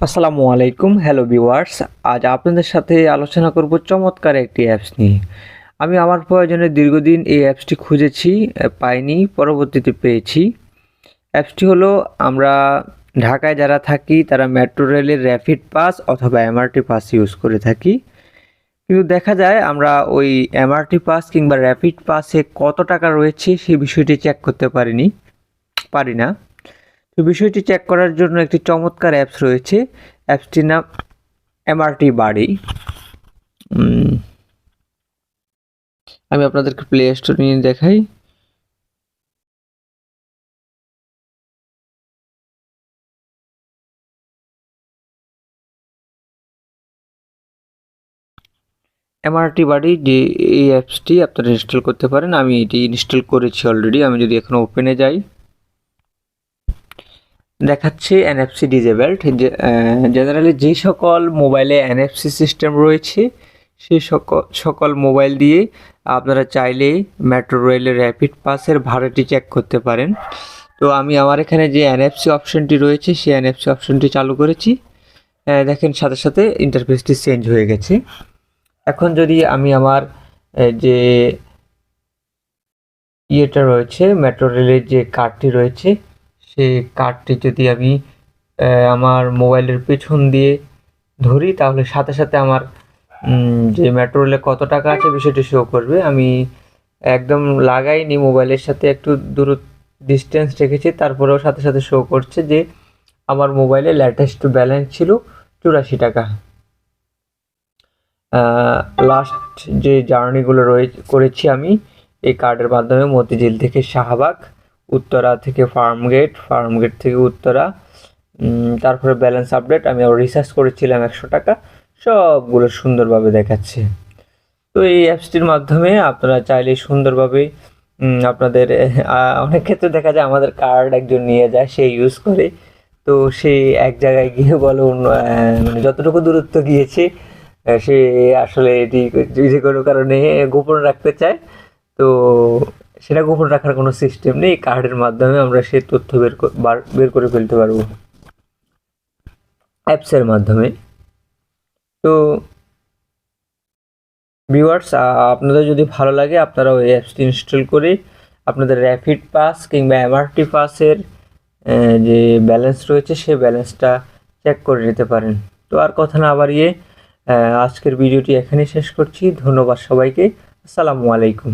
আসসালামু আলাইকুম, hello viewers. আজ আপনাদের সাথে আলোচনা করব চমৎকার একটি অ্যাপস নিয়ে। আমি আমার প্রয়োজনে দীর্ঘদিন এই অ্যাপসটি খুঁজেছি, পাইনি, পরবর্তীতে পেয়েছি। অ্যাপসটি হলো, আমরা ঢাকায় যারা থাকি তারা মেট্রো রেলের র্যাপিড পাস অথবা এমআরটি পাস ইউজ করে থাকি। কিন্তু দেখা যায় আমরা ওই এমআরটি পাস কিংবা র্যাপিড পাসে কত টাকা রয়েছে সেই বিষয়টি চেক করতে পারি না। তো বিষয়টি চেক করার জন্য একটি চমৎকার অ্যাপস রয়েছে। অ্যাপসটির নাম এমআরটি বাড়ি। আমি আপনাদেরকে প্লে স্টোর নিয়ে দেখাই। এমআরটি বাড়ি যে এই অ্যাপসটি আপনারা ইনস্টল করতে পারেন। আমি এটি ইনস্টল করেছি অলরেডি। আমি যদি এখন ওপেনে যাই, দেখাচ্ছে এনএফসি ডিজেবলড। জেনারেলি যে সকল মোবাইলে এনএফসি সিস্টেম রয়েছে সেই সকল মোবাইল দিয়ে আপনারা চাইলে মেট্রো রেলের র্যাপিড পাসের ভাড়াটি চেক করতে পারেন। তো আমি আমার এখানে যে এনএফসি অপশনটি রয়েছে সেই এনএফসি অপশনটি চালু করেছি। দেখেন সাথে সাথে ইন্টারফেসটি চেঞ্জ হয়ে গেছে। এখন যদি আমি আমার যে ইয়েটা রয়েছে, মেট্রো রেলের যে কার্ডটি রয়েছে সেই কার্ডটি যদি আমি আমার মোবাইলের পেছন দিয়ে ধরি, তাহলে সাথে সাথে আমার যে মেট্রো রেলে কত টাকা আছে বিষয়টি শো করবে। আমি একদম লাগাইনি, মোবাইলের সাথে একটু দূর ডিস্টেন্স রেখেছি, তারপরেও সাথে সাথে শো করছে যে আমার মোবাইলে লেটেস্ট ব্যালেন্স ছিল 84 টাকা। লাস্ট যে জার্নিগুলো করেছি আমি এই কার্ডের মাধ্যমে, মতিঝিল থেকে শাহবাগ, উত্তরা থেকে ফার্মগেট থেকে উত্তরা, তারপরে ব্যালেন্স আপডেট আমি আবার রিচার্জ করেছিলাম 100 টাকা, সবগুলো সুন্দরভাবে দেখাচ্ছে। তো এই অ্যাপসটির মাধ্যমে আপনারা চাইলে সুন্দরভাবে আপনাদের অনেক ক্ষেত্রে দেখা যায় আমাদের কার্ড একজন নিয়ে যায়, সে ইউজ করে। তো সে এক জায়গায় গিয়ে মানে যতটুকু দূরত্ব গিয়েছে সে আসলে এটি যে কোনো কারণে গোপন রাখতে চায়। তো সেটা গোপন রাখার কোনো সিস্টেম নেই, কার্ডের মাধ্যমে আমরা সেই তথ্য বের করে ফেলতে পারবো অ্যাপসের মাধ্যমে। তো ভিউয়ার্স, আপনাদের যদি ভালো লাগে আপনারা ওই অ্যাপসটি ইনস্টল করে আপনাদের র্যাপিড পাস কিংবা এমআরটি পাসের যে ব্যালেন্স রয়েছে সেই ব্যালেন্সটা চেক করে নিতে পারেন। তো আর কথা না বাড়িয়ে আজকের ভিডিওটি এখানেই শেষ করছি। ধন্যবাদ সবাইকে। আসসালামু আলাইকুম।